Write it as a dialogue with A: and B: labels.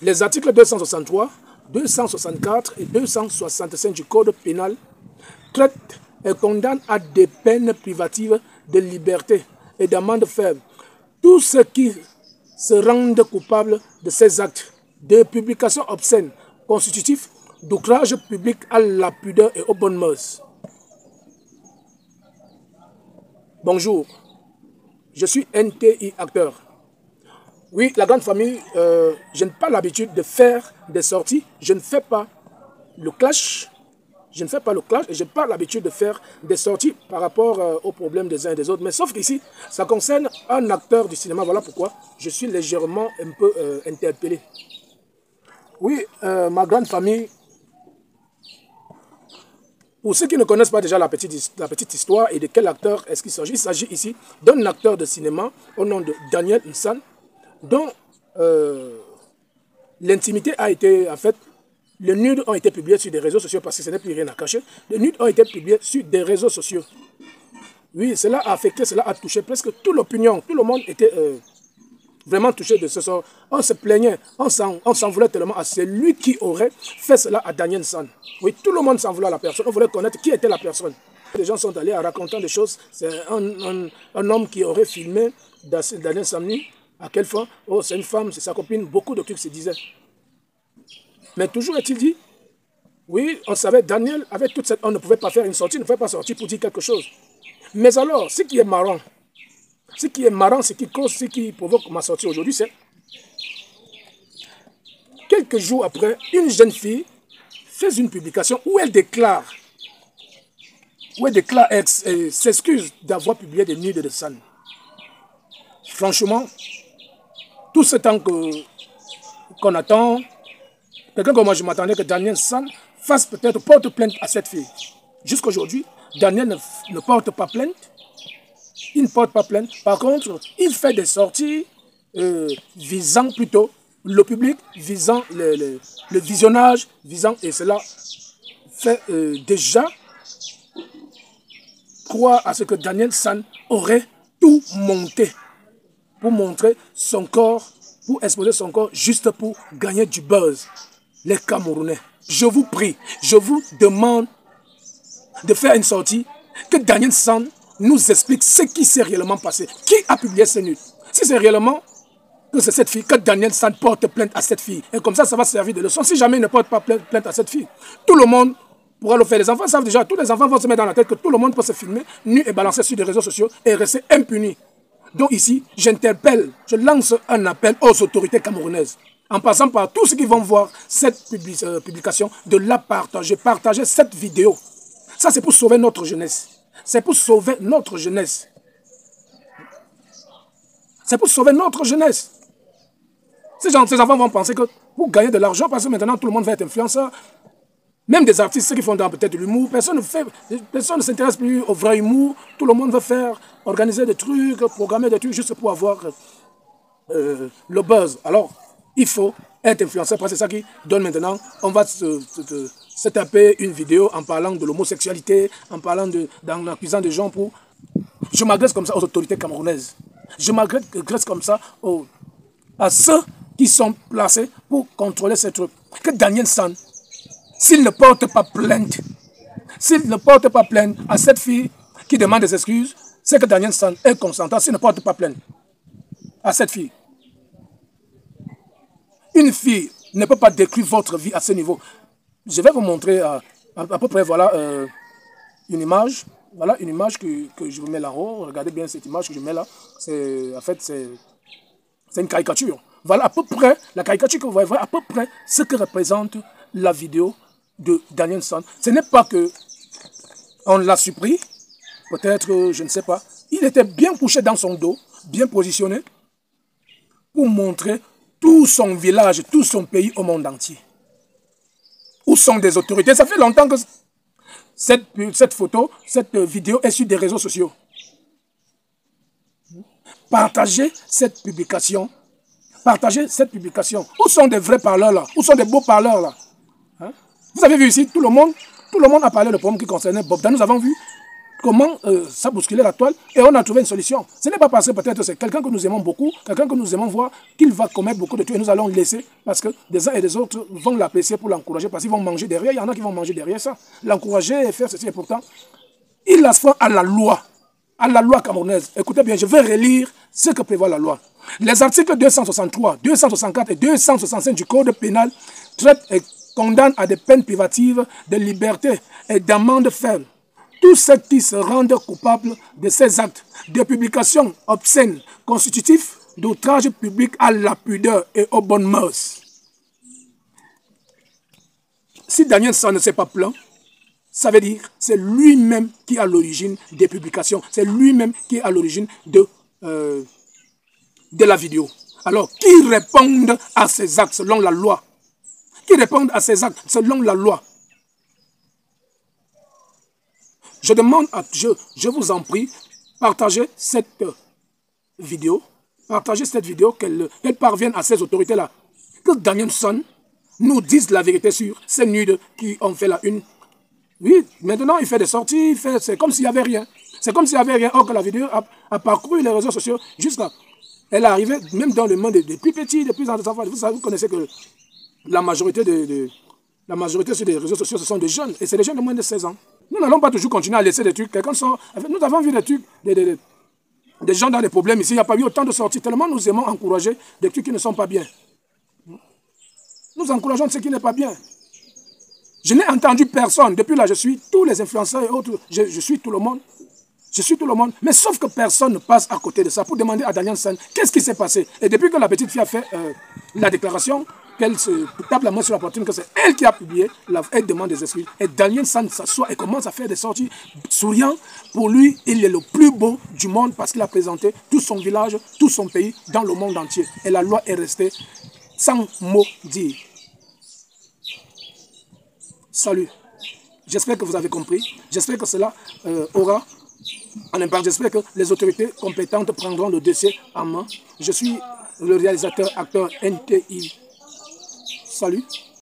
A: Les articles 263, 264 et 265 du Code pénal traitent et condamnent à des peines privatives de liberté et d'amende ferme tous ceux qui se rendent coupables de ces actes de publication obscène constitutifs d'outrage public à la pudeur et aux bonnes mœurs. Bonjour, je suis NTI Acteur. Oui, la grande famille, je n'ai pas l'habitude de faire des sorties, je ne fais pas le clash. Je ne fais pas le clash et je n'ai pas l'habitude de faire des sorties par rapport aux problèmes des uns et des autres. Mais sauf qu'ici, ça concerne un acteur du cinéma. Voilà pourquoi je suis légèrement un peu interpellé. Oui, ma grande famille, pour ceux qui ne connaissent pas déjà la petite histoire et de quel acteur est-ce qu'il s'agit, il s'agit ici d'un acteur de cinéma au nom de Daniel Nsan, dont l'intimité a été, en fait, les nudes ont été publiés sur des réseaux sociaux parce que ce n'est plus rien à cacher. Les nudes ont été publiés sur des réseaux sociaux. Oui, cela a affecté, cela a touché presque toute l'opinion. Tout le monde était vraiment touché de ce sort. On se plaignait, on s'en voulait tellement à celui qui aurait fait cela à Daniel Nsan. Oui, tout le monde s'en voulait à la personne. On voulait connaître qui était la personne. Les gens sont allés en racontant des choses. C'est un homme qui aurait filmé Daniel Nsan. À quelle fois? Oh, c'est une femme, c'est sa copine. Beaucoup de trucs se disaient. Mais toujours est-il dit, oui, on savait, Daniel, avec toute cette... On ne pouvait pas faire une sortie, on ne pouvait pas sortir pour dire quelque chose. Mais alors, ce qui est marrant, ce qui provoque ma sortie aujourd'hui, c'est quelques jours après, une jeune fille fait une publication où elle déclare, s'excuse d'avoir publié des nudes de Nsan. Franchement, tout ce temps qu'on attend, quelqu'un comme moi, je m'attendais que Daniel Nsan fasse peut-être porte plainte à cette fille. Jusqu'à aujourd'hui, Daniel ne porte pas plainte. Il ne porte pas plainte. Par contre, il fait des sorties visant plutôt le public, visant le visionnage, et cela fait déjà croire à ce que Daniel Nsan aurait tout monté pour montrer son corps, pour exposer son corps juste pour gagner du buzz. Les Camerounais, je vous prie, je vous demande de faire une sortie, que Daniel Nsan nous explique ce qui s'est réellement passé. Qui a publié ces nudes? Si c'est réellement que c'est cette fille, que Daniel Nsan porte plainte à cette fille. Et comme ça va servir de leçon. Si jamais il ne porte pas plainte à cette fille, tout le monde pourra le faire. Les enfants savent déjà, tous les enfants vont se mettre dans la tête que tout le monde peut se filmer, nu et balancer sur des réseaux sociaux et rester impuni. Donc ici, j'interpelle, je lance un appel aux autorités camerounaises, en passant par tous ceux qui vont voir cette publication, de la partager, partager cette vidéo. Ça, c'est pour sauver notre jeunesse. C'est pour sauver notre jeunesse. C'est pour sauver notre jeunesse. Ces enfants vont penser que pour gagner de l'argent, parce que maintenant tout le monde va être influenceur, même des artistes, ceux qui font peut-être de l'humour, personne ne s'intéresse plus au vrai humour. Tout le monde veut organiser des trucs, programmer des trucs juste pour avoir le buzz. Alors, il faut être influenceur parce que c'est ça qui donne maintenant. On va se taper une vidéo en parlant de l'homosexualité, en accusant des gens pour... Je m'adresse comme ça aux autorités camerounaises. Je m'adresse comme ça à ceux qui sont placés pour contrôler ces trucs. Que Daniel Nsan, s'il ne porte pas plainte à cette fille qui demande des excuses, c'est que Daniel Nsan est consentant. S'il ne porte pas plainte à cette fille, une fille ne peut pas décrire votre vie à ce niveau. Je vais vous montrer à peu près, voilà, une image. Voilà une image que je vous mets là-haut. Regardez bien cette image que je mets là. En fait, c'est une caricature. Voilà à peu près, la caricature que vous voyez, à peu près ce que représente la vidéo de Daniel Nsan. Ce n'est pas que on l'a surpris, peut-être, je ne sais pas. Il était bien couché dans son dos, bien positionné, pour montrer tout son village, tout son pays au monde entier. Où sont des autorités? Ça fait longtemps que cette photo, cette vidéo est sur des réseaux sociaux. Partagez cette publication. Partagez cette publication. Où sont des vrais parleurs là? Où sont des beaux parleurs là? Hein? Vous avez vu ici, tout le monde a parlé de problème qui concernait Bob Dan. Nous avons vu comment ça bousculait la toile, et on a trouvé une solution. Ce n'est pas parce que peut-être c'est quelqu'un que nous aimons beaucoup, quelqu'un que nous aimons voir, qu'il va commettre beaucoup de trucs, et nous allons le laisser, parce que des uns et des autres vont l'apprécier pour l'encourager, parce qu'ils vont manger derrière, il y en a qui vont manger derrière ça. L'encourager et faire ceci, et pourtant, il astreint à la loi camerounaise. Écoutez bien, je vais relire ce que prévoit la loi. Les articles 263, 264 et 265 du Code pénal traitent et condamnent à des peines privatives de liberté et d'amende ferme tous ceux qui se rendent coupables de ces actes de publication obscène constitutifs d'outrage public à la pudeur et aux bonnes mœurs. Si Daniel San ne s'est pas plaint, ça veut dire que c'est lui-même qui est à l'origine des publications. C'est lui-même qui est à l'origine de la vidéo. Alors, qui répondent à ces actes selon la loi? Qui répondent à ces actes selon la loi? Je demande, je vous en prie, partagez cette vidéo. Partagez cette vidéo, qu'elle parvienne à ces autorités-là. Que Daniel San nous dise la vérité sur ces nudes qui ont fait la une. Oui, maintenant il fait des sorties, c'est comme s'il n'y avait rien. C'est comme s'il n'y avait rien. Or que la vidéo a parcouru les réseaux sociaux jusqu'à... Elle est arrivée même dans le monde des plus petits, des plus enfants. Vous connaissez que la majorité sur les réseaux sociaux, ce sont des jeunes. Et c'est des jeunes de moins de 16 ans. Nous n'allons pas toujours continuer à laisser des trucs. Quelqu'un sort... Nous avons vu des trucs, des gens dans des problèmes ici. Il n'y a pas eu autant de sorties. Tellement nous aimons encourager des trucs qui ne sont pas bien. Nous encourageons ce qui n'est pas bien. Je n'ai entendu personne. Depuis là, je suis tous les influenceurs et autres. Je suis tout le monde. Je suis tout le monde. Mais sauf que personne ne passe à côté de ça pour demander à Daniel San qu'est-ce qui s'est passé. Et depuis que la petite fille a fait la déclaration, qu'elle se tape la main sur la poitrine, que c'est elle qui a publié, elle demande des excuses. Et Daniel San s'assoit et commence à faire des sorties souriant. Pour lui, il est le plus beau du monde parce qu'il a présenté tout son village, tout son pays dans le monde entier. Et la loi est restée sans mot dire. Salut. J'espère que vous avez compris. J'espère que cela aura un impact. J'espère que les autorités compétentes prendront le dossier en main. Je suis le réalisateur, acteur NTI. Salut.